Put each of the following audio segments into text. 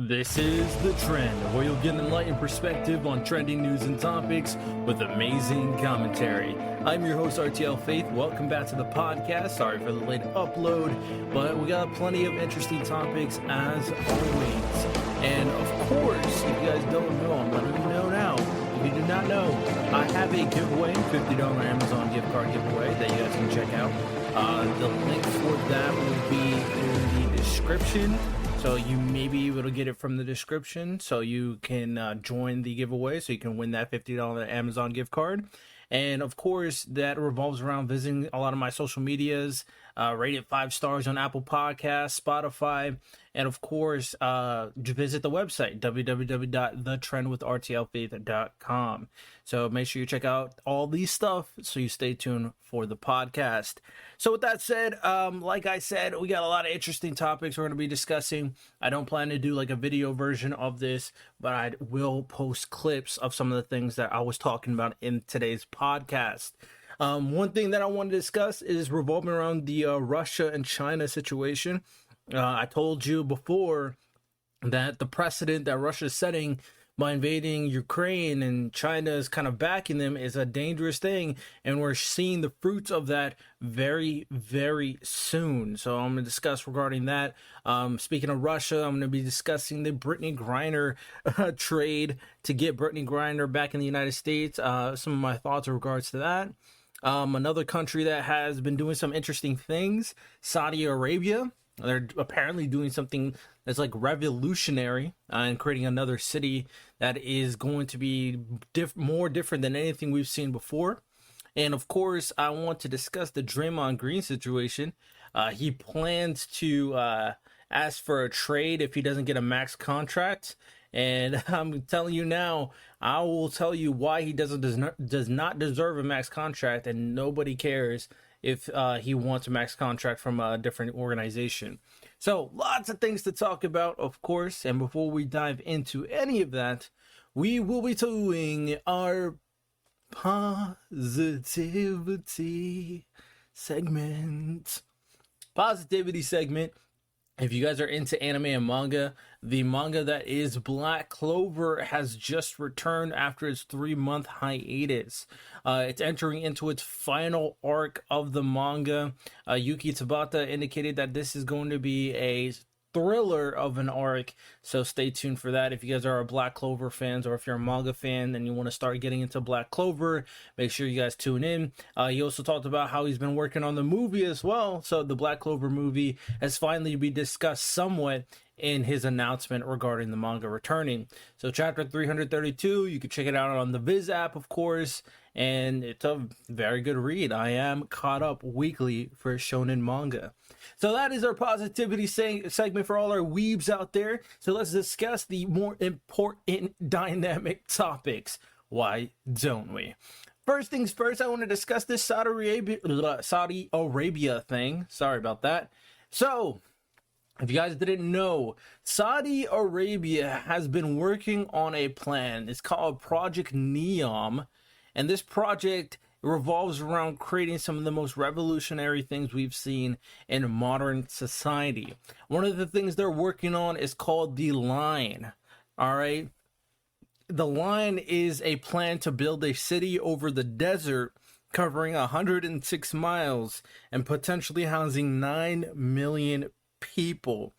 This is The Trend, where you'll get an enlightened perspective on trending news and topics with amazing commentary. I'm your host, RTL Faith. Welcome back to the podcast. Sorry for the late upload, but we got plenty of interesting topics as always. And of course, if you guys don't know, I'm letting you know now. If you do not know, I have a giveaway, $50 Amazon gift card giveaway that you guys can check out. The link for that will be in the description. So you may be able to get it from the description, so you can join the giveaway, so you can win that $50 Amazon gift card. And of course, that revolves around visiting a lot of my social medias, rated 5 stars on Apple Podcasts, Spotify, and of course, visit the website, www.thetrendwithrtlfaith.com. So make sure you check out all these stuff so you stay tuned for the podcast. So with that said, like I said, we got a lot of interesting topics we're going to be discussing. I don't plan to do like a video version of this, but I will post clips of some of the things that I was talking about in today's podcast. One thing that I want to discuss is revolving around the Russia and China situation. I told you before that the precedent that Russia is setting by invading Ukraine and China is kind of backing them is a dangerous thing, and we're seeing the fruits of that very, very soon. So I'm going to discuss regarding that. Speaking of Russia, I'm going to be discussing the Brittany Griner trade to get Brittany Griner back in the United States. Some of my thoughts in regards to that. Another country that has been doing some interesting things, Saudi Arabia. They're apparently doing something that's like revolutionary and creating another city that is going to be more different than anything we've seen before. And of course, I want to discuss the Draymond Green situation. He plans to ask for a trade if he doesn't get a max contract. And I'm telling you now, I will tell you why he does not deserve a max contract, and nobody cares if he wants a max contract from a different organization. So lots of things to talk about, of course. And before we dive into any of that, we will be doing our positivity segment. Positivity segment. If you guys are into anime and manga, the manga that is Black Clover has just returned after its 3-month hiatus. It's entering into its final arc of the manga. Yuki Tabata indicated that this is going to be a thriller of an arc, so stay tuned for that. If you guys are a Black Clover fans, or if you're a manga fan and you want to start getting into Black Clover, make sure you guys tune in. He also talked about how he's been working on the movie as well, so the Black Clover movie has finally been discussed somewhat in his announcement regarding the manga returning. So chapter 332, you can check it out on the Viz app, of course, and it's a very good read. I am caught up weekly for shonen manga. So that is our positivity segment for all our weebs out there. So let's discuss the more important dynamic topics. Why don't we? First things first, I want to discuss this Saudi Arabia thing. Sorry about that. So, if you guys didn't know, Saudi Arabia has been working on a plan. It's called Project Neom. And this project revolves around creating some of the most revolutionary things we've seen in modern society. One of the things they're working on is called the Line. All right. The Line is a plan to build a city over the desert covering 106 miles and potentially housing 9 million people.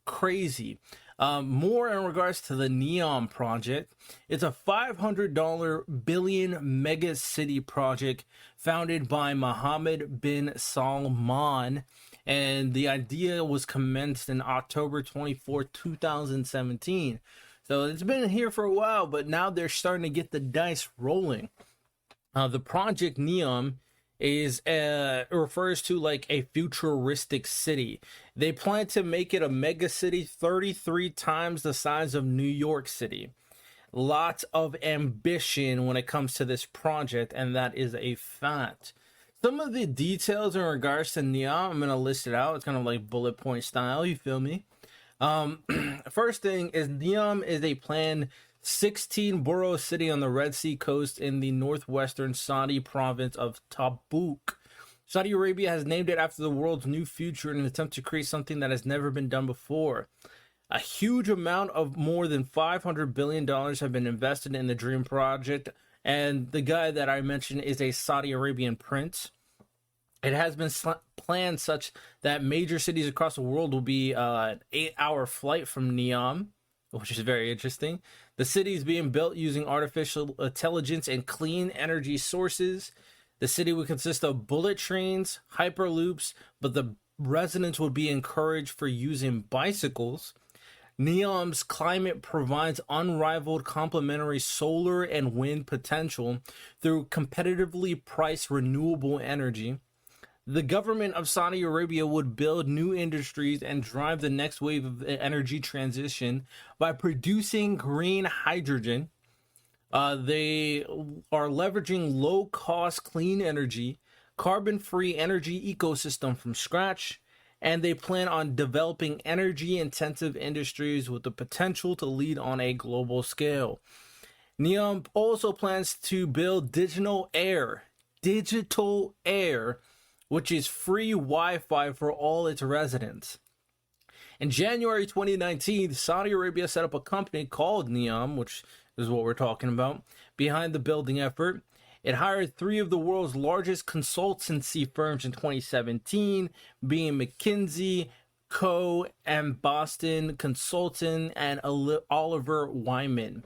Crazy. More in regards to the Neom project. It's a $500 billion mega city project founded by Mohammed bin Salman, and the idea was commenced in October 24, 2017. So it's been here for a while, but now they're starting to get the dice rolling. The Project Neom refers to like a futuristic city. They plan to make it a mega city 33 times the size of New York City. Lots of ambition when it comes to this project, and that is a fact. Some of the details in regards to Neom, I'm going to list it out. It's kind of like bullet point style, you feel me? First thing is Neom is a planned 16-borough city on the Red Sea coast in the northwestern Saudi province of Tabuk. Saudi Arabia has named it after the world's new future in an attempt to create something that has never been done before. A huge amount of more than $500 billion have been invested in the Dream Project. And the guy that I mentioned is a Saudi Arabian prince. It has been planned such that major cities across the world will be an 8-hour flight from Neom, which is very interesting. The city is being built using artificial intelligence and clean energy sources. The city would consist of bullet trains, hyperloops, but the residents would be encouraged for using bicycles. Neom's climate provides unrivaled complementary solar and wind potential through competitively priced renewable energy. The government of Saudi Arabia would build new industries and drive the next wave of energy transition by producing green hydrogen. They are leveraging low-cost clean energy, carbon-free energy ecosystem from scratch, and they plan on developing energy-intensive industries with the potential to lead on a global scale. Neom also plans to build digital air, which is free Wi-Fi for all its residents. In January 2019, Saudi Arabia set up a company called Neom, which is what we're talking about, behind the building effort. It hired 3 of the world's largest consultancy firms in 2017, being McKinsey, Co. and Boston Consulting, and Oliver Wyman.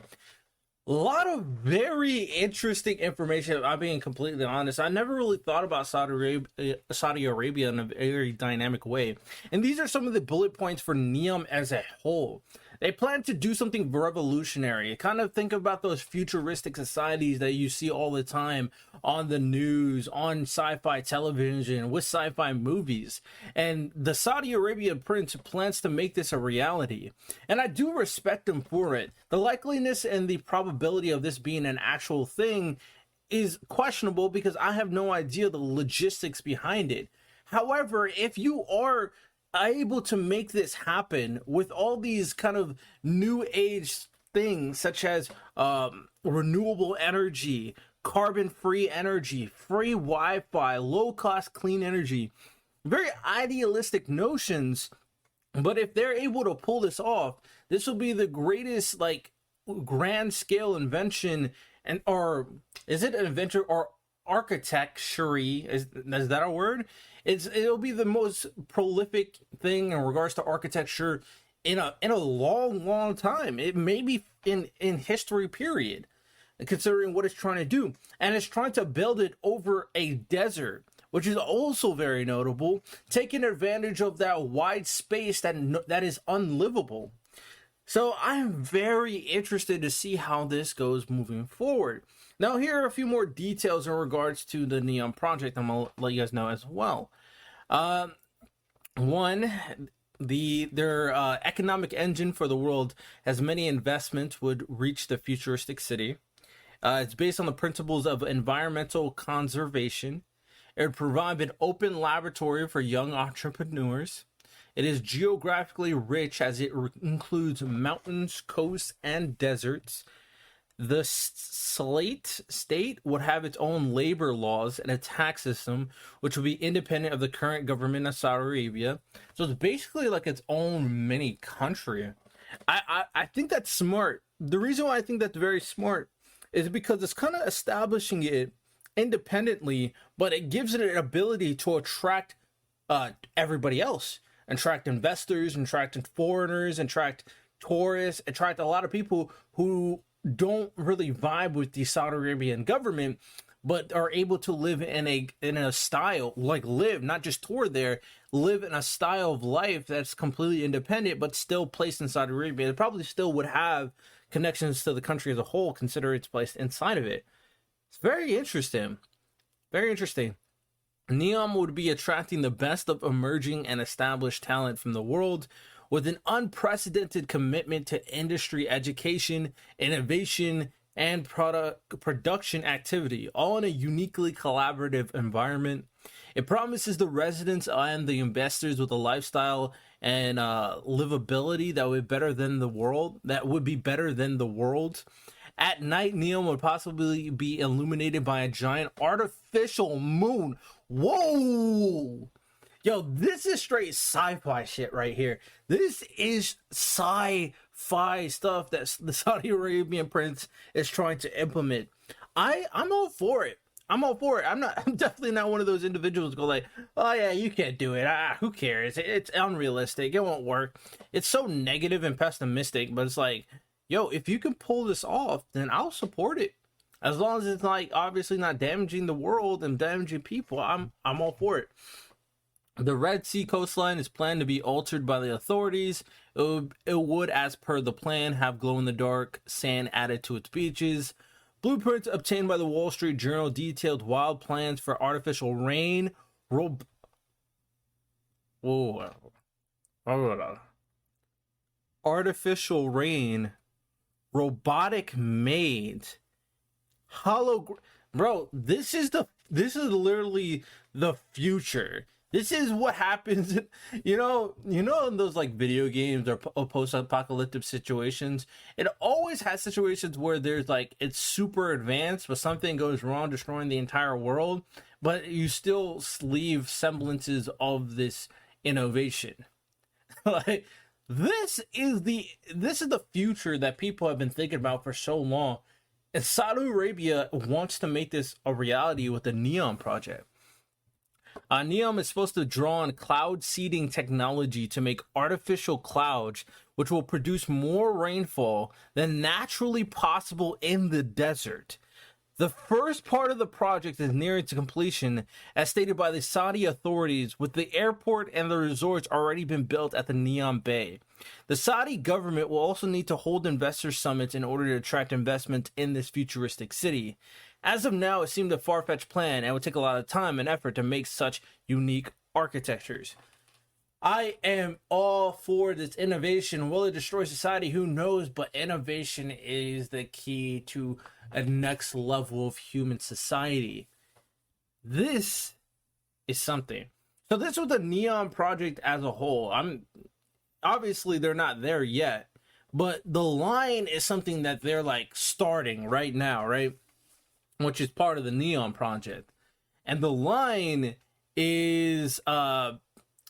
A lot of very interesting information. I'm being completely honest. I never really thought about Saudi Arabia in a very dynamic way. And these are some of the bullet points for Neom as a whole. They plan to do something revolutionary. Kind of think about those futuristic societies that you see all the time on the news, on sci-fi television, with sci-fi movies. And the Saudi Arabian prince plans to make this a reality. And I do respect him for it. The likeliness and the probability of this being an actual thing is questionable because I have no idea the logistics behind it. However, if you are able to make this happen with all these kind of new age things such as renewable energy, carbon-free energy, free Wi-Fi, low-cost clean energy, very idealistic notions, but if they're able to pull this off, this will be the greatest like grand scale invention, and or is it an inventor or architecture? Is that a word? It'll be the most prolific thing in regards to architecture in a long time. It may be in history period, considering what it's trying to do. And it's trying to build it over a desert, which is also very notable, taking advantage of that wide space that is unlivable. So I'm very interested to see how this goes moving forward. Now, here are a few more details in regards to the Neom project. I'm going to let you guys know as well. One, their economic engine for the world has many investments would reach the futuristic city. It's based on the principles of environmental conservation. It would provide an open laboratory for young entrepreneurs. It is geographically rich as it includes mountains, coasts, and deserts. The state would have its own labor laws and a tax system, which would be independent of the current government of Saudi Arabia. So it's basically like its own mini country. I think that's smart. The reason why I think that's very smart is because it's kind of establishing it independently, but it gives it an ability to attract everybody else, attract investors, attract foreigners, attract tourists, attract a lot of people who don't really vibe with the Saudi Arabian government, but are able to live in a style, like live, not just tour there, live in a style of life that's completely independent, but still placed in Saudi Arabia. It probably still would have connections to the country as a whole, consider it's placed inside of it. It's very interesting. Very interesting. Neom would be attracting the best of emerging and established talent from the world, with an unprecedented commitment to industry education, innovation, and production activity, all in a uniquely collaborative environment. It promises the residents and the investors with a lifestyle and livability that would be better than the world. At night, Neom would possibly be illuminated by a giant artificial moon. Whoa! Yo, this is straight sci-fi shit right here. This is sci-fi stuff that the Saudi Arabian prince is trying to implement. I'm all for it. I'm all for it. I'm definitely not one of those individuals who go like, oh yeah, you can't do it. Who cares? It's unrealistic. It won't work. It's so negative and pessimistic, but it's like, yo, if you can pull this off, then I'll support it. As long as it's like obviously not damaging the world and damaging people, I'm all for it. The Red Sea coastline is planned to be altered by the authorities. It would, as per the plan, have glow-in-the-dark sand added to its beaches. Blueprints obtained by the Wall Street Journal detailed wild plans for artificial rain. Artificial rain, robotic made, bro. This is literally the future. This is what happens, in those like video games or post-apocalyptic situations. It always has situations where there's like it's super advanced, but something goes wrong, destroying the entire world. But you still leave semblances of this innovation. Like this is the future that people have been thinking about for so long, and Saudi Arabia wants to make this a reality with the Neom project. Neom is supposed to draw on cloud seeding technology to make artificial clouds, which will produce more rainfall than naturally possible in the desert. The first part of the project is nearing to completion, as stated by the Saudi authorities, with the airport and the resorts already been built at the Neom Bay. The Saudi government will also need to hold investor summits in order to attract investment in this futuristic city. As of now, it seemed a far-fetched plan and would take a lot of time and effort to make such unique architectures. I am all for this innovation. Will it destroy society? Who knows? But innovation is the key to a next level of human society. This is something. So this was the Neom project as a whole. Obviously they're not there yet, but the line is something that they're like starting right now, right? Which is part of the Neom project. And the line is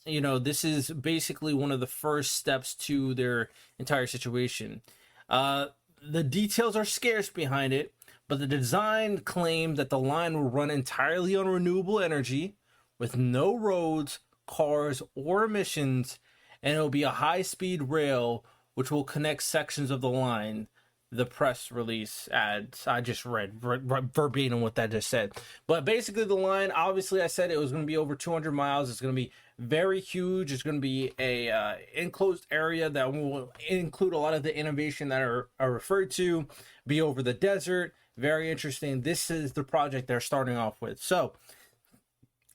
this is basically one of the first steps to their entire situation. The details are scarce behind it, but the design claimed that the line will run entirely on renewable energy with no roads, cars, or emissions, and it will be a high-speed rail which will connect sections of the line. The press release ads, I just read verbatim what that just said. But basically the line, obviously I said it was going to be over 200 miles. It's going to be very huge. It's going to be a enclosed area that will include a lot of the innovation that are referred to, be over the desert. Very interesting. This is the project they're starting off with. So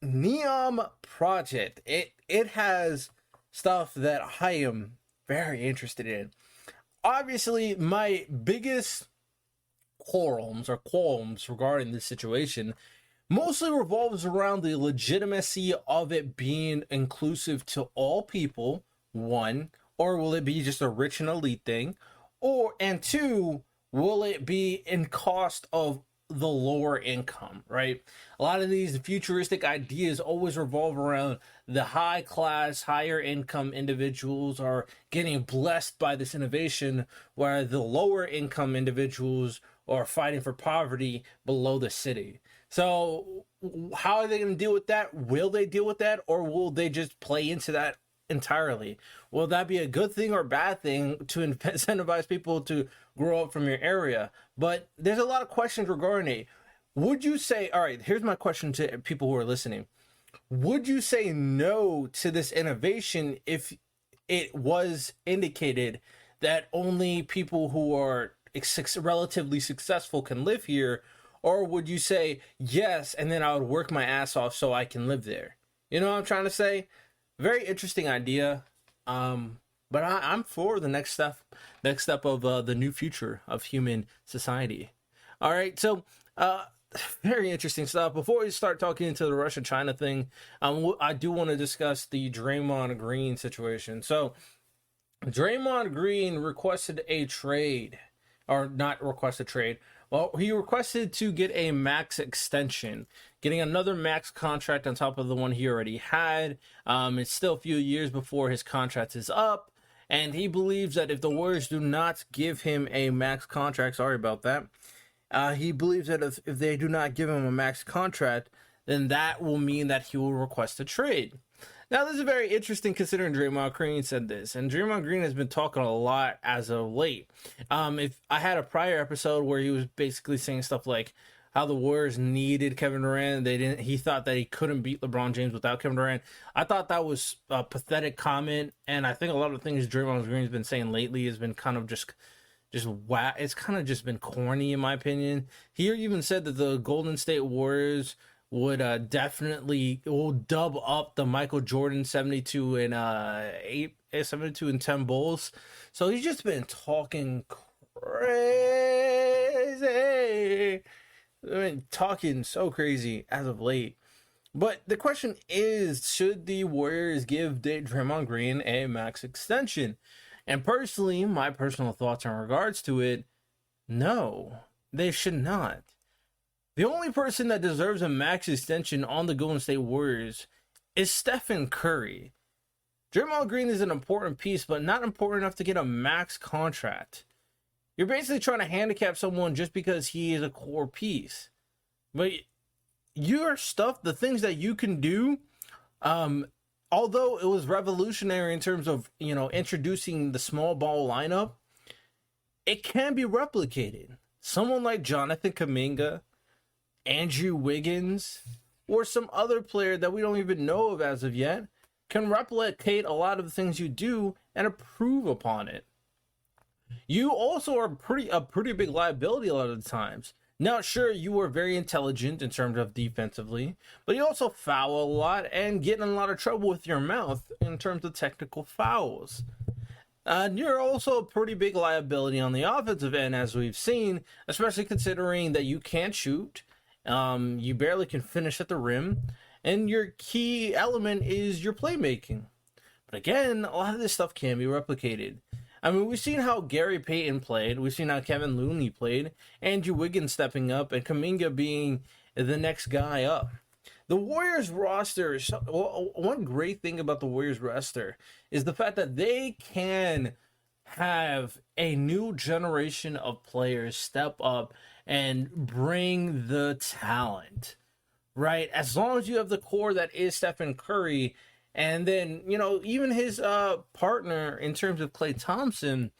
Neom project, it has stuff that I am very interested in. Obviously, my biggest qualms regarding this situation mostly revolves around the legitimacy of it being inclusive to all people, one, or will it be just a rich and elite thing, and two, will it be in cost of the lower income, right? A lot of these futuristic ideas always revolve around the high class, higher income individuals are getting blessed by this innovation, where the lower income individuals are fighting for poverty below the city. So how are they going to deal with that? Will they deal with that, or will they just play into that entirely? Will that be a good thing or bad thing to incentivize people to grow up from your area? But there's a lot of questions regarding it. Would you say, all right, here's my question to people who are listening. Would you say no to this innovation if it was indicated that only people who are relatively successful can live here? Or would you say yes, and then I would work my ass off so I can live there? You know what I'm trying to say? Very interesting idea. But I'm for the next step of the new future of human society. All right, so very interesting stuff. Before we start talking into the Russia-China thing, I do want to discuss the Draymond Green situation. So Draymond Green requested a trade, or not requested trade. Well, he requested to get a max extension, getting another max contract on top of the one he already had. It's still a few years before his contract is up, and he believes that if the Warriors do not give him a max contract, sorry about that, he believes that if they do not give him a max contract, then that will mean that he will request a trade. Now, this is very interesting considering Draymond Green said this, and Draymond Green has been talking a lot as of late. If I had a prior episode where he was basically saying stuff like how the Warriors needed Kevin Durant, he thought that he couldn't beat LeBron James without Kevin Durant. I thought that was a pathetic comment, and I think a lot of things Draymond Green's been saying lately has been kind of just wow. It's kind of just been corny in my opinion. He even said that the Golden State Warriors would definitely will dub up the Michael Jordan 72 and 10 Bulls. So he's just been talking crazy. I mean, talking so crazy as of late. But the question is, should the Warriors give Draymond Green a max extension? And personally, my personal thoughts in regards to it, no, they should not. The only person that deserves a max extension on the Golden State Warriors is Stephen Curry. Draymond Green is an important piece, but not important enough to get a max contract. You're basically trying to handicap someone just because he is a core piece. But your stuff, the things that you can do, although it was revolutionary in terms of, introducing the small ball lineup, it can be replicated. Someone like Jonathan Kuminga, Andrew Wiggins, or some other player that we don't even know of as of yet can replicate a lot of the things you do and improve upon it. You also are a pretty big liability a lot of the times. Now, sure, you are very intelligent in terms of defensively, but you also foul a lot and get in a lot of trouble with your mouth in terms of technical fouls. You're also a pretty big liability on the offensive end, as we've seen, especially considering that you can't shoot. You barely can finish at the rim, and your key element is your playmaking. But again, a lot of this stuff can be replicated. I mean, we've seen how Gary Payton played. We've seen how Kevin Looney played. Andrew Wiggins stepping up, and Kuminga being the next guy up. The Warriors roster, one great thing about the Warriors roster is the fact that they can have a new generation of players step up and bring the talent, right? As long as you have the core that is Stephen Curry, and then, even his partner in terms of Klay Thompson,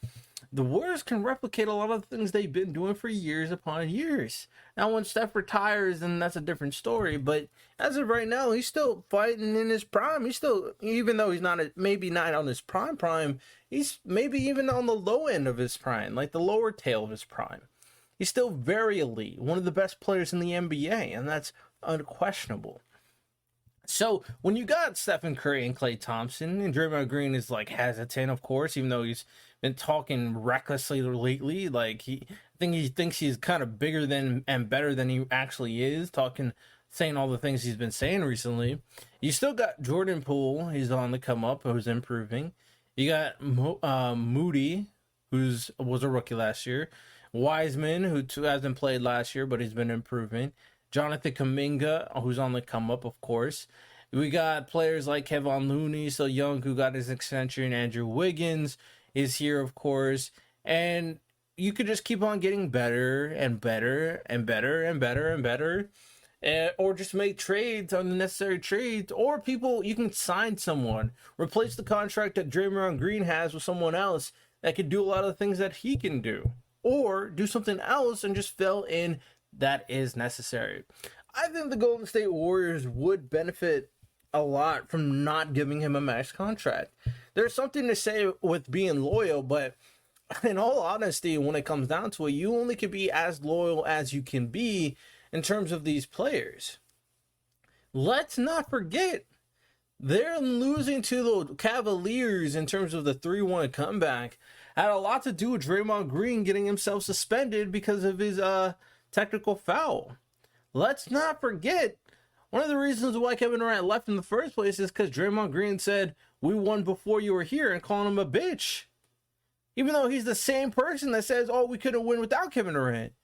the Warriors can replicate a lot of the things they've been doing for years upon years. Now, when Steph retires, then that's a different story. But as of right now, he's still fighting in his prime. He's still, even though he's maybe not on his prime, he's maybe even on the low end of his prime, like the lower tail of his prime. He's still very elite, one of the best players in the NBA, and that's unquestionable. So when you got Stephen Curry and Klay Thompson, and Draymond Green is hesitant, of course, even though he's been talking recklessly lately, I think he thinks he's kind of bigger than and better than he actually is, saying all the things he's been saying recently. You still got Jordan Poole, he's on the come up, who's improving. You got Moody, was a rookie last year. Wiseman, who hasn't played last year, but he's been improving. Jonathan Kuminga, who's on the come up, of course. We got players like Kevin Looney, so young, who got his extension. Andrew Wiggins is here, of course. And you could just keep on getting better and better and better and better and better. Or just make trades, unnecessary trades. Or you can sign someone. Replace the contract that Draymond Green has with someone else that could do a lot of the things that he can do. Or do something else and just fill in that is necessary. I think the Golden State Warriors would benefit a lot from not giving him a max contract. There's something to say with being loyal, but in all honesty, when it comes down to it, you only can be as loyal as you can be in terms of these players. Let's not forget, they're losing to the Cavaliers in terms of the 3-1 comeback. Had a lot to do with Draymond Green getting himself suspended because of his technical foul. Let's not forget, one of the reasons why Kevin Durant left in the first place is because Draymond Green said, "We won before you were here," and calling him a bitch. Even though he's the same person that says, "Oh, we couldn't win without Kevin Durant."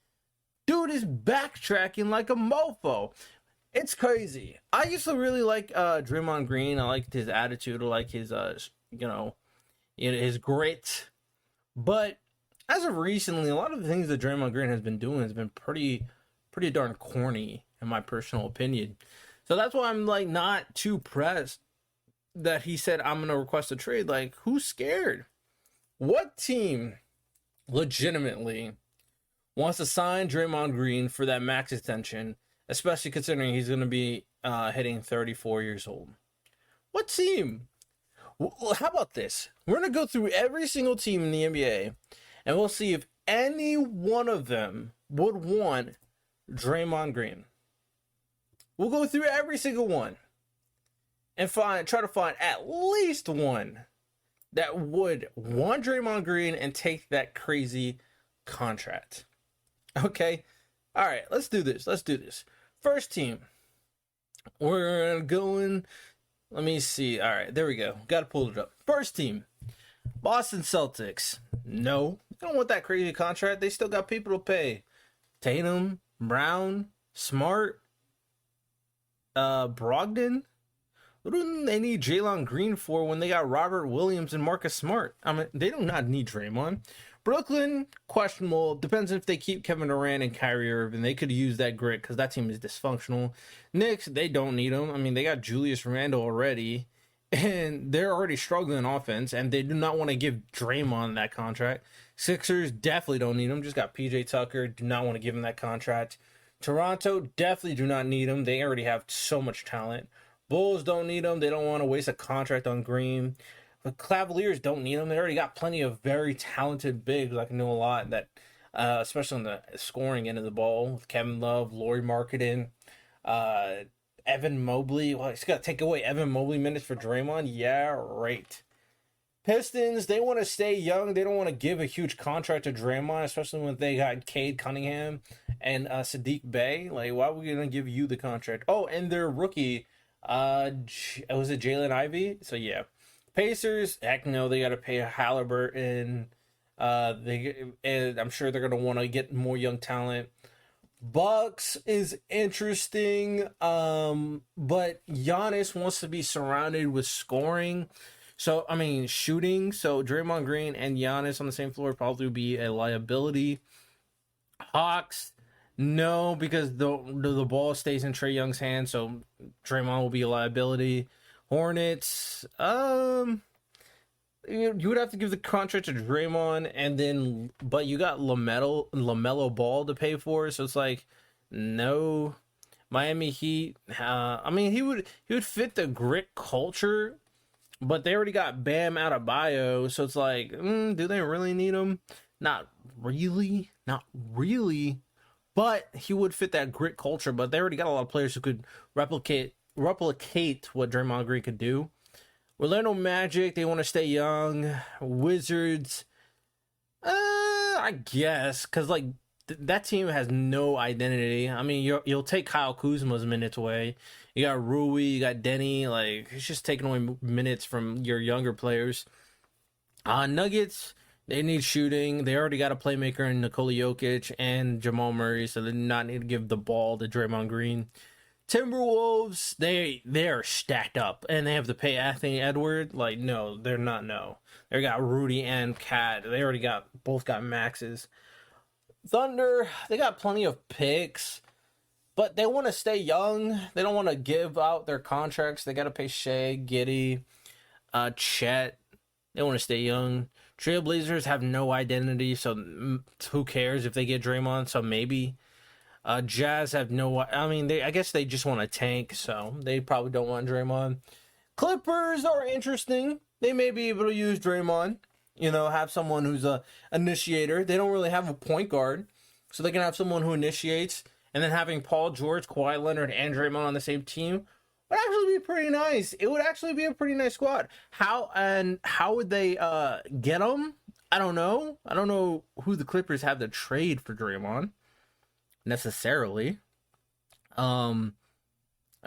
Dude is backtracking like a mofo. It's crazy. I used to really like Draymond Green. I liked his attitude. I like his you know, his grit. But as of recently, a lot of the things that Draymond Green has been doing has been pretty darn corny, in my personal opinion. So that's why I'm like not too pressed that he said I'm gonna request a trade. Like, who's scared? What team legitimately wants to sign Draymond Green for that max extension, especially considering he's gonna be hitting 34 years old? What team? Well, how about this? We're gonna go through every single team in the NBA, and we'll see if any one of them would want Draymond Green. We'll go through every single one and try to find at least one that would want Draymond Green and take that crazy contract. Okay? All right, let's do this. First team. We're going. Let me see. All right, there we go. Got to pull it up. First team. Boston Celtics. No. They don't want that crazy contract. They still got people to pay. Tatum, Brown, Smart, Brogdon. What do they need Jalen Green for when they got Robert Williams and Marcus Smart? I mean, they do not need Draymond. Brooklyn, questionable. Depends if they keep Kevin Durant and Kyrie Irving. They could use that grit because that team is dysfunctional. Knicks, they don't need them. I mean, they got Julius Randle already, and they're already struggling on offense, and they do not want to give Draymond that contract. Sixers definitely don't need him. Just got PJ Tucker. Do not want to give him that contract. Toronto definitely do not need him. They already have so much talent. Bulls don't need him. They don't want to waste a contract on Green. The Cavaliers don't need him. They already got plenty of very talented bigs. I can know a lot that, especially on the scoring end of the ball, with Kevin Love, Lauri Markkanen, Evan Mobley. Well, he's got to take away Evan Mobley minutes for Draymond. Yeah, right. Pistons, they want to stay young. They don't want to give a huge contract to Draymond, especially when they got Cade Cunningham and Sadiq Bey. Like, why are we going to give you the contract? Oh, and their rookie, was it Jalen Ivey? So, yeah. Pacers, heck no, they got to pay Halliburton. And I'm sure they're going to want to get more young talent. Bucks is interesting, but Giannis wants to be surrounded with scoring. So, I mean, shooting. So, Draymond Green and Giannis on the same floor probably would be a liability. Hawks, no, because the ball stays in Trae Young's hands, so Draymond will be a liability. Hornets, you would have to give the contract to Draymond, and then, but you got LaMelo Ball to pay for, so it's like, no. Miami Heat, I mean, he would fit the grit culture, but they already got Bam Adebayo, so it's like, do they really need him? Not really, but he would fit that grit culture. But they already got a lot of players who could replicate what Draymond Green could do. Orlando Magic, they want to stay young. Wizards, I guess, because like that team has no identity. I mean, you'll take Kyle Kuzma's minutes away. You got Rui, you got Denny. Like, it's just taking away minutes from your younger players. Nuggets, they need shooting. They already got a playmaker in Nikola Jokic and Jamal Murray, so they do not need to give the ball to Draymond Green. Timberwolves, they are stacked up, and they have to pay Anthony Edwards. Like, no, they're not. No, they got Rudy and Cat. They already both got maxes. Thunder, they got plenty of picks, but they want to stay young. They don't want to give out their contracts. They got to pay Shea, Giddey, Chet. They want to stay young. Trailblazers have no identity, so who cares if they get Draymond? So maybe. Jazz have no. I mean, I guess they just want to tank, so they probably don't want Draymond. Clippers are interesting. They may be able to use Draymond. You know, have someone who's a initiator. They don't really have a point guard, so they can have someone who initiates. And then having Paul George, Kawhi Leonard, and Draymond on the same team would actually be pretty nice. It would actually be a pretty nice squad. How would they get them? I don't know. I don't know who the Clippers have to trade for Draymond necessarily. I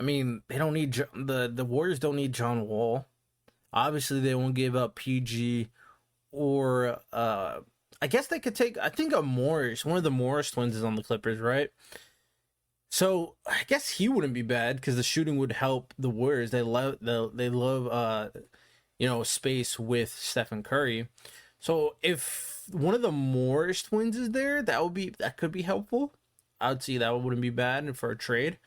mean, they don't need the Warriors don't need John Wall. Obviously, they won't give up PG or I guess they could take. I think a Morris. One of the Morris twins is on the Clippers, right? So I guess he wouldn't be bad because the shooting would help the Warriors. They love space with Stephen Curry. So if one of the Morris twins is there, that could be helpful. I would see that wouldn't be bad for a trade.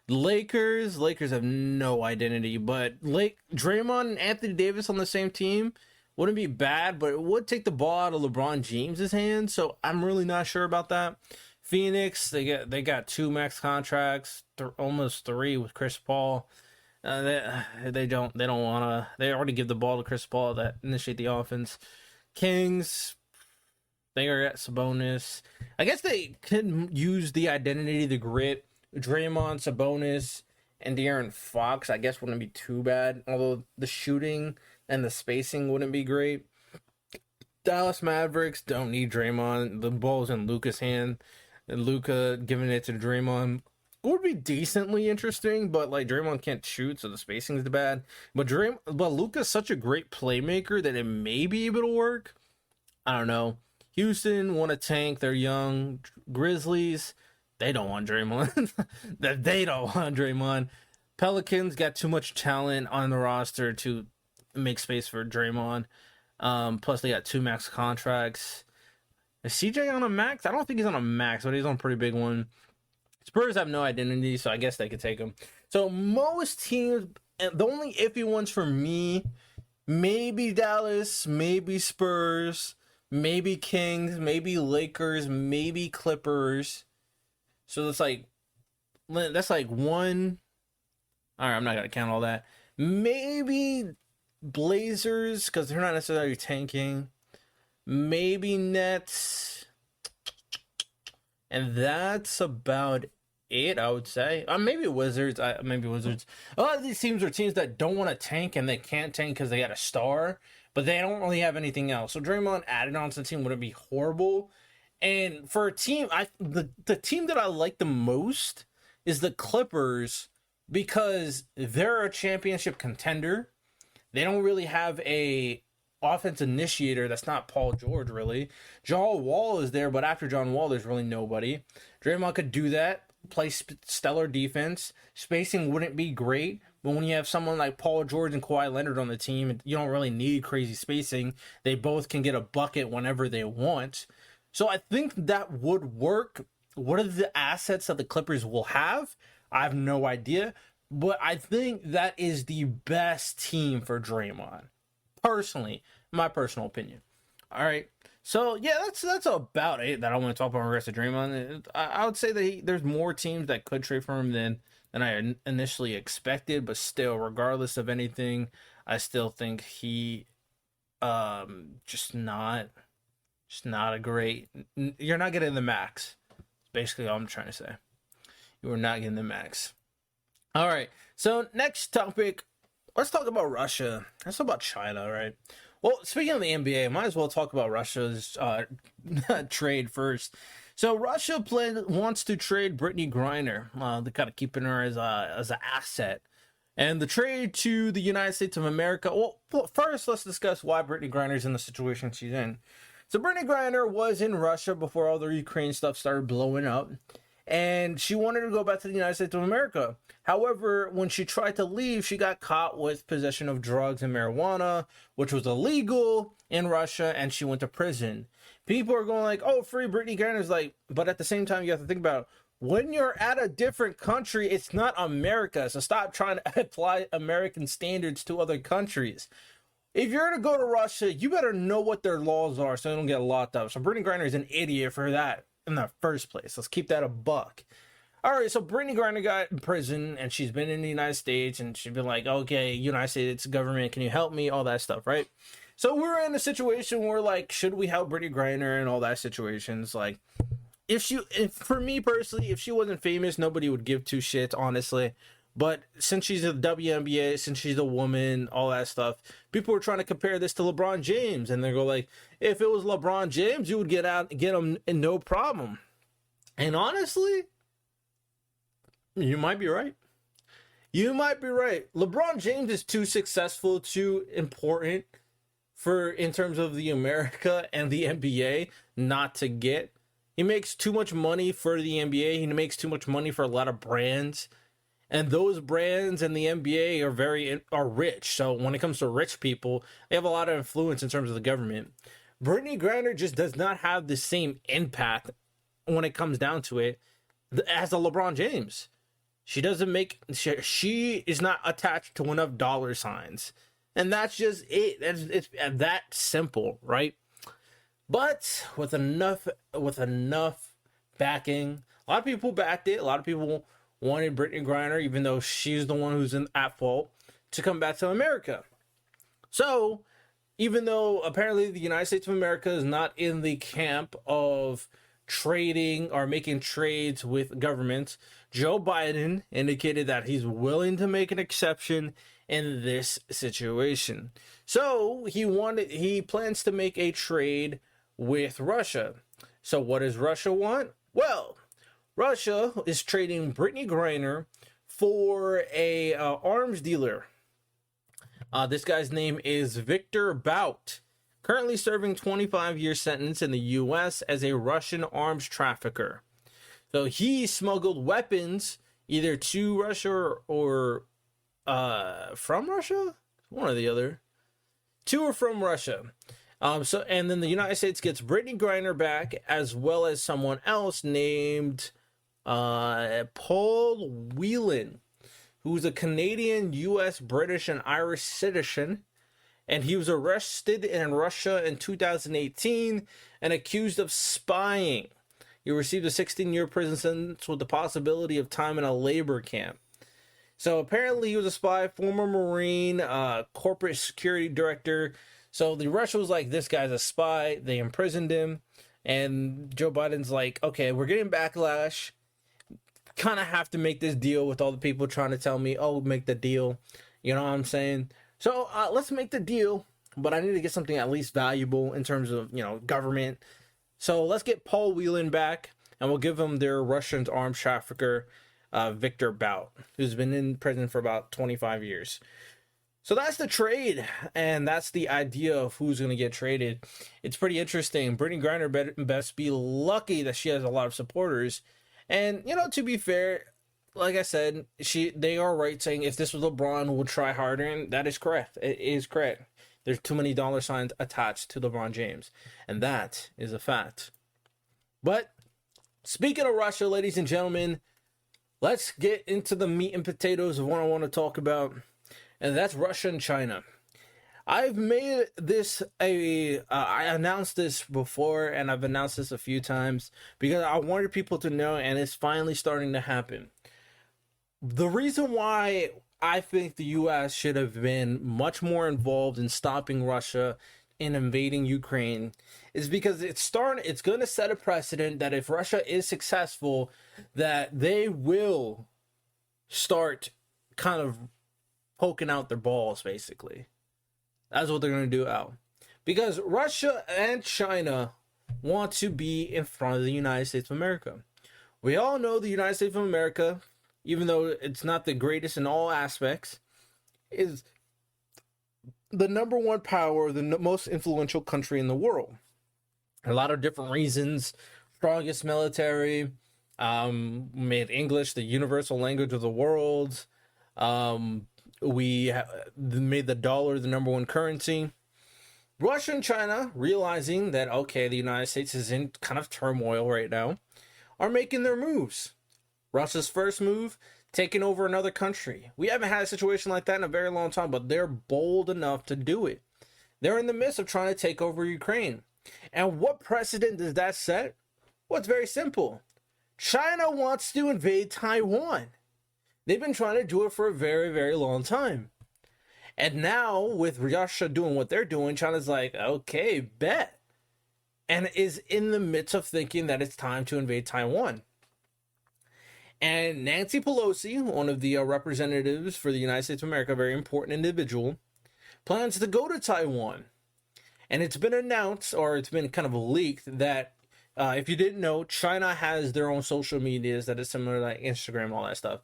Lakers have no identity, but Draymond and Anthony Davis on the same team wouldn't be bad, but it would take the ball out of LeBron James's hands. So I'm really not sure about that. Phoenix, they got 2 max contracts, almost 3 with Chris Paul. They don't want to. They already give the ball to Chris Paul that initiate the offense. Kings, they are at Sabonis. I guess they can use the identity, the grit. Draymond, Sabonis, and De'Aaron Fox, I guess, wouldn't be too bad. Although the shooting and the spacing wouldn't be great. Dallas Mavericks don't need Draymond. The ball's in Luka's hand. And Luka giving it to Draymond would be decently interesting, but like Draymond can't shoot, so the spacing's bad. But Luka's such a great playmaker that it may be able to work. I don't know. Houston want to tank. They're young. Grizzlies, they don't want Draymond. They don't want Draymond. Pelicans got too much talent on the roster to make space for Draymond. Plus, they got 2 max contracts. Is CJ on a max? I don't think he's on a max, but he's on a pretty big one. Spurs have no identity, so I guess they could take him. So most teams, the only iffy ones for me, maybe Dallas, maybe Spurs, maybe Kings, maybe Lakers, maybe Clippers. So that's like one. All right, I'm not gonna count all that. Maybe Blazers, because they're not necessarily tanking. Maybe Nets. And that's about it, I would say. Maybe Wizards. Maybe Wizards. A lot of these teams are teams that don't want to tank, and they can't tank because they got a star, but they don't really have anything else. So Draymond added on to the team wouldn't be horrible. And for a team, the team that I like the most is the Clippers, because they're a championship contender. They don't really have a offense initiator that's not Paul George, really. John Wall is there, but after John Wall, there's really nobody. Draymond could do that, play stellar defense. Spacing wouldn't be great, but when you have someone like Paul George and Kawhi Leonard on the team, you don't really need crazy spacing. They both can get a bucket whenever they want. So I think that would work. What are the assets that the Clippers will have? I have no idea, but I think that is the best team for Draymond. Personally, my personal opinion. All right, so yeah, that's about it that I want to talk about in regards to Draymond. I would say that there's more teams that could trade for him than I initially expected, but still, regardless of anything, I still think he just not a great. You're not getting the max. Basically, all I'm trying to say. You are not getting the max. All right, so next topic. Let's talk about Russia. Let's talk about China, right? Well, speaking of the NBA, I might as well talk about Russia's trade first. So Russia wants to trade Brittney Griner. They're kind of keeping her as an asset. And the trade to the United States of America. Well, first, let's discuss why Brittney Griner's in the situation she's in. So Brittney Griner was in Russia before all the Ukraine stuff started blowing up. And she wanted to go back to the United States of America. However, when she tried to leave, she got caught with possession of drugs and marijuana, which was illegal in Russia, and she went to prison. People are going like, oh, free Brittney Griner's like, but at the same time, you have to think about when you're at a different country, it's not America. So stop trying to apply American standards to other countries. If you're going to go to Russia, you better know what their laws are so they don't get locked up. So Brittney Griner is an idiot for that in the first place. Let's keep that a buck. All right, so Brittney Griner got in prison, and she's been in the United States, and she's been like, okay, United States government, can you help me? All that stuff, right? So we're in a situation where, like, should we help Brittney Griner and all that situations? Like, if for me personally, if she wasn't famous, nobody would give two shits, honestly. But since she's a WNBA, since she's a woman, all that stuff, people were trying to compare this to LeBron James, and they go like, if it was LeBron James, you would get him in no problem. And honestly, you might be right. You might be right. LeBron James is too successful, too important in terms of the America and the NBA not to get, He makes too much money for the NBA. He makes too much money for a lot of brands. And those brands and the NBA are rich. So when it comes to rich people, they have a lot of influence in terms of the government. Brittany Griner just does not have the same impact when it comes down to it as a LeBron James. She doesn't make, she is not attached to enough dollar signs. And that's just it. It's that simple, right? But with enough backing, a lot of people backed it. A lot of people wanted Brittany Griner, even though she's the one who's at fault, to come back to America. So, even though apparently the United States of America is not in the camp of trading or making trades with governments, Joe Biden indicated that he's willing to make an exception in this situation. So he plans to make a trade with Russia. So what does Russia want? Well, Russia is trading Brittany Griner for a arms dealer. This guy's name is Victor Bout, currently serving 25-year sentence in the U.S. as a Russian arms trafficker. So he smuggled weapons either to Russia or from Russia, one or the other, to or from Russia. And then the United States gets Brittany Griner back, as well as someone else named Paul Whelan, who's a Canadian, U.S., British, and Irish citizen. And he was arrested in Russia in 2018 and accused of spying. He received a 16-year prison sentence with the possibility of time in a labor camp. So apparently he was a spy, former Marine, corporate security director. So the Russia was like, this guy's a spy. They imprisoned him. And Joe Biden's like, okay, we're getting backlash. Kind of have to make this deal with all the people trying to tell me, oh, make the deal. You know what I'm saying? So let's make the deal. But I need to get something at least valuable in terms of, government. So let's get Paul Whelan back, and we'll give him their Russian arms trafficker, Victor Bout, who's been in prison for about 25 years. So that's the trade, and that's the idea of who's going to get traded. It's pretty interesting. Brittany Griner best be lucky that she has a lot of supporters. And, to be fair, like I said, they are right saying if this was LeBron, we'll try harder, and that is correct. It is correct. There's too many dollar signs attached to LeBron James, and that is a fact. But speaking of Russia, ladies and gentlemen, let's get into the meat and potatoes of what I want to talk about, and that's Russia and China. I've made this I announced this before, and I've announced this a few times because I wanted people to know, and it's finally starting to happen. The reason why I think the U.S. should have been much more involved in stopping Russia in invading Ukraine is because it's going to set a precedent that if Russia is successful, that they will start kind of poking out their balls, basically. That's what they're going to do out. Because Russia and China want to be in front of the United States of America. We all know the United States of America, even though it's not the greatest in all aspects, is the number one power, the most influential country in the world. A lot of different reasons. Strongest military, made English the universal language of the world. We made the dollar the number one currency. Russia and China, realizing that, okay, the United States is in kind of turmoil right now, are making their moves. Russia's first move, taking over another country. We haven't had a situation like that in a very long time, but they're bold enough to do it. They're in the midst of trying to take over Ukraine. And what precedent does that set? Well, it's very simple. China wants to invade Taiwan. They've been trying to do it for a very, very long time. And now, with Russia doing what they're doing, China's like, okay, bet. And is in the midst of thinking that it's time to invade Taiwan. And Nancy Pelosi, one of the representatives for the United States of America, a very important individual, plans to go to Taiwan. And it's been announced, or it's been kind of leaked, that if you didn't know, China has their own social medias that is similar to like Instagram, all that stuff.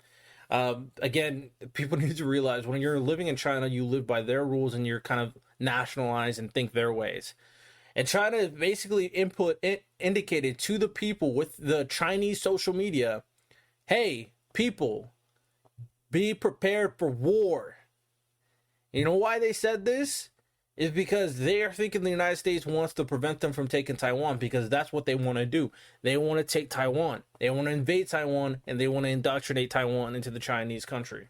Again, people need to realize when you're living in China, you live by their rules and you're kind of nationalized and think their ways. And China basically indicated to the people with the Chinese social media, hey, people, be prepared for war. You know why they said this? Is because they are thinking the United States wants to prevent them from taking Taiwan, because that's what they want to do. They want to take Taiwan. They want to invade Taiwan, and they want to indoctrinate Taiwan into the Chinese country.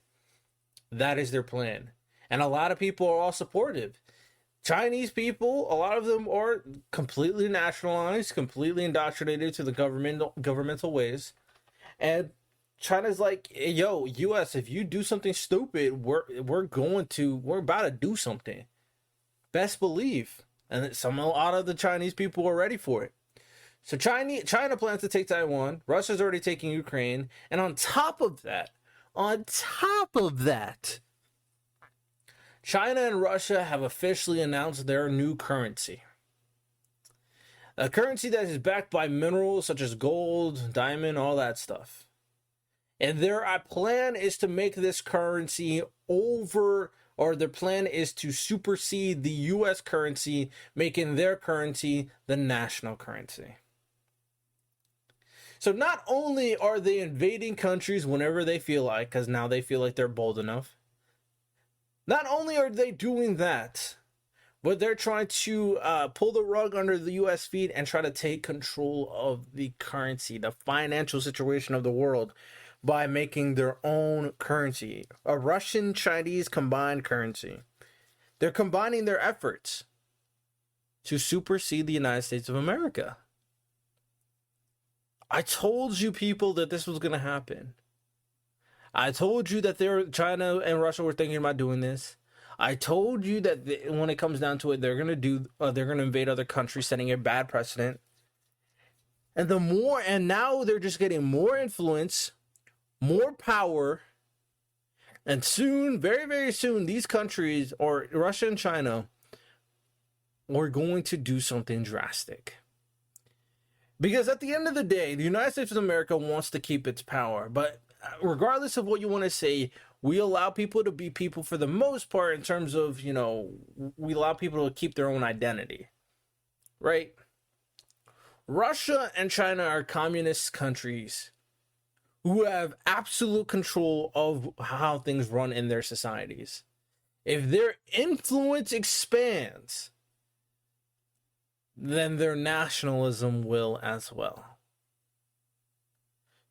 That is their plan. And a lot of people are all supportive. Chinese people, a lot of them are completely nationalized, completely indoctrinated to the governmental ways. And China's like, yo, US, if you do something stupid, we're about to do something. Best believe. And a lot of the Chinese people are ready for it. So China plans to take Taiwan. Russia's already taking Ukraine. And on top of that, China and Russia have officially announced their new currency. A currency that is backed by minerals such as gold, diamond, all that stuff. And their plan is to make this currency their plan is to supersede the US currency, making their currency the national currency. So not only are they invading countries whenever they feel like, because now they feel like they're bold enough, not only are they doing that, but they're trying to pull the rug under the US feet and try to take control of the currency, the financial situation of the world, by making their own currency, a Russian-Chinese combined currency. They're combining their efforts to supersede the United States of America. I told you people that this was going to happen. I told you that China and Russia were thinking about doing this. I told you that when it comes down to it, they're going to invade other countries, setting a bad precedent. And now they're just getting more influence, more power, and soon, very, very soon, these countries, or Russia and China, are going to do something drastic. Because at the end of the day, the United States of America wants to keep its power, but regardless of what you want to say, we allow people to be people for the most part, in terms of, we allow people to keep their own identity, right? Russia and China are communist countries who have absolute control of how things run in their societies. If their influence expands, then their nationalism will as well.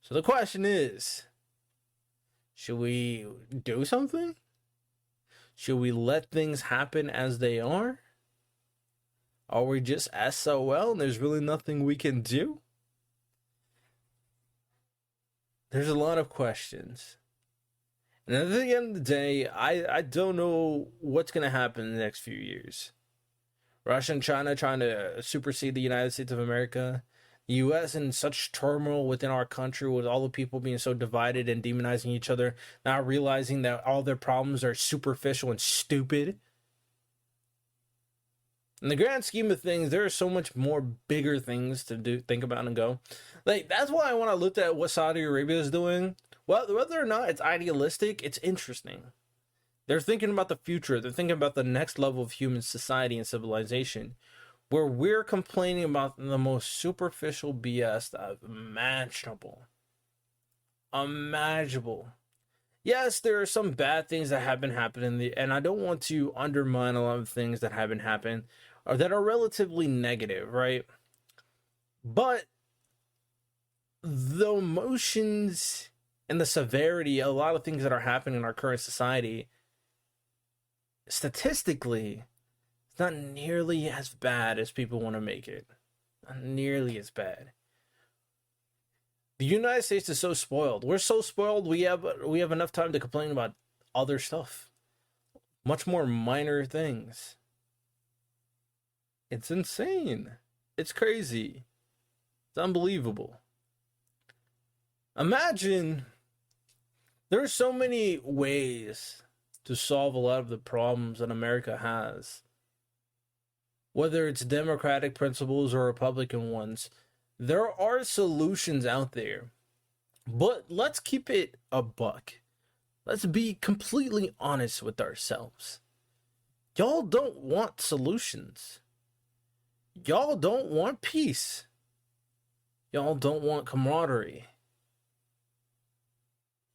So the question is, should we do something? Should we let things happen as they are? Are we just SOL and there's really nothing we can do? There's a lot of questions. And at the end of the day, I don't know what's going to happen in the next few years. Russia and China trying to supersede the United States of America. The U.S. in such turmoil within our country, with all the people being so divided and demonizing each other, now realizing that all their problems are superficial and stupid. In the grand scheme of things, there are so much more bigger things to think about and go. Like, that's why when I looked at what Saudi Arabia is doing, well, whether or not it's idealistic, it's interesting. They're thinking about the future. They're thinking about the next level of human society and civilization, where we're complaining about the most superficial BS that imaginable. Yes, there are some bad things that have been happening, and I don't want to undermine a lot of things that have been happening, or that are relatively negative, right? But the emotions and the severity, a lot of things that are happening in our current society, statistically, it's not nearly as bad as people want to make it. Not nearly as bad. The United States is so spoiled. We're so spoiled, we have enough time to complain about other stuff. Much more minor things. It's insane. It's crazy. It's unbelievable. Imagine, there are so many ways to solve a lot of the problems that America has. Whether it's democratic principles or Republican ones, there are solutions out there. But let's keep it a buck. Let's be completely honest with ourselves. Y'all don't want solutions. Y'all don't want peace. Y'all don't want camaraderie.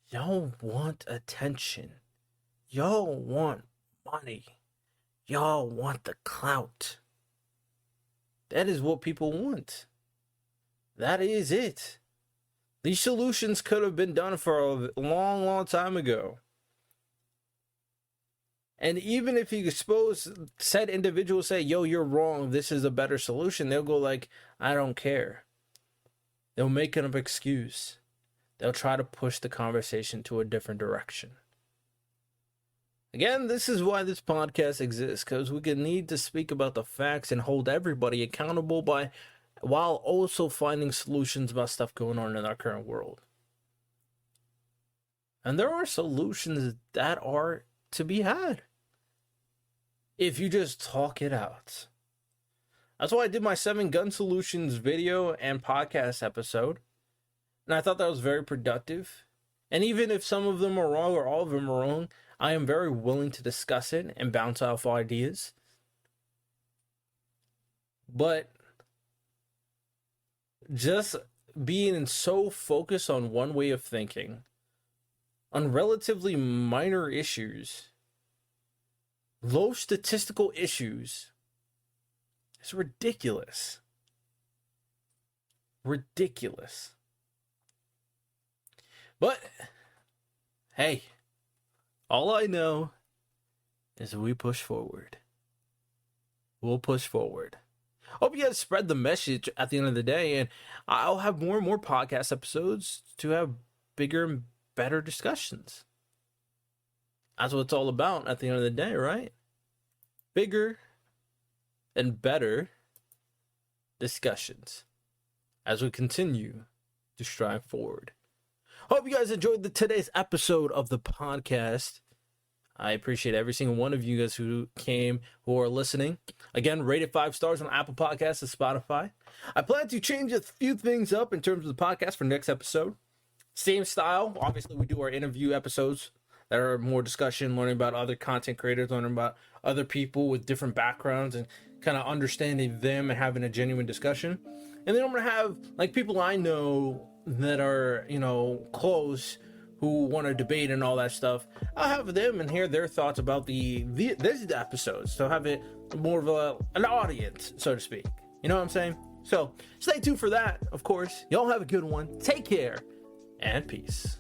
Y'all want attention. Y'all want money. Y'all want the clout. That is what people want. That is it. These solutions could have been done for a long, long time ago. And even if you expose said individual, say, yo, you're wrong, this is a better solution, they'll go like, I don't care. They'll make an excuse. They'll try to push the conversation to a different direction. Again, this is why this podcast exists, because we can need to speak about the facts and hold everybody accountable while also finding solutions about stuff going on in our current world. And there are solutions that are to be had if you just talk it out. That's why I did my 7 gun solutions video and podcast episode. And I thought that was very productive. And even if some of them are wrong or all of them are wrong, I am very willing to discuss it and bounce off ideas. But just being so focused on one way of thinking, on relatively minor issues, low statistical issues, is ridiculous. Ridiculous. But, hey, all I know is we push forward. We'll push forward. Hope you guys spread the message at the end of the day, and I'll have more and more podcast episodes to have bigger and better discussions. That's what it's all about at the end of the day, right? Bigger and better discussions as we continue to strive forward. Hope you guys enjoyed today's episode of the podcast. I appreciate every single one of you guys who came, who are listening. Again, rated 5 stars on Apple Podcasts and Spotify. I plan to change a few things up in terms of the podcast for next episode. Same style. Obviously, we do our interview episodes that are more discussion, learning about other content creators, learning about other people with different backgrounds and kind of understanding them and having a genuine discussion. And then I'm going to have like people I know that are, close, who want to debate and all that stuff. I'll have them and hear their thoughts about these episodes. So have it more of an audience, so to speak. You know what I'm saying? So stay tuned for that, of course. Y'all have a good one. Take care and peace.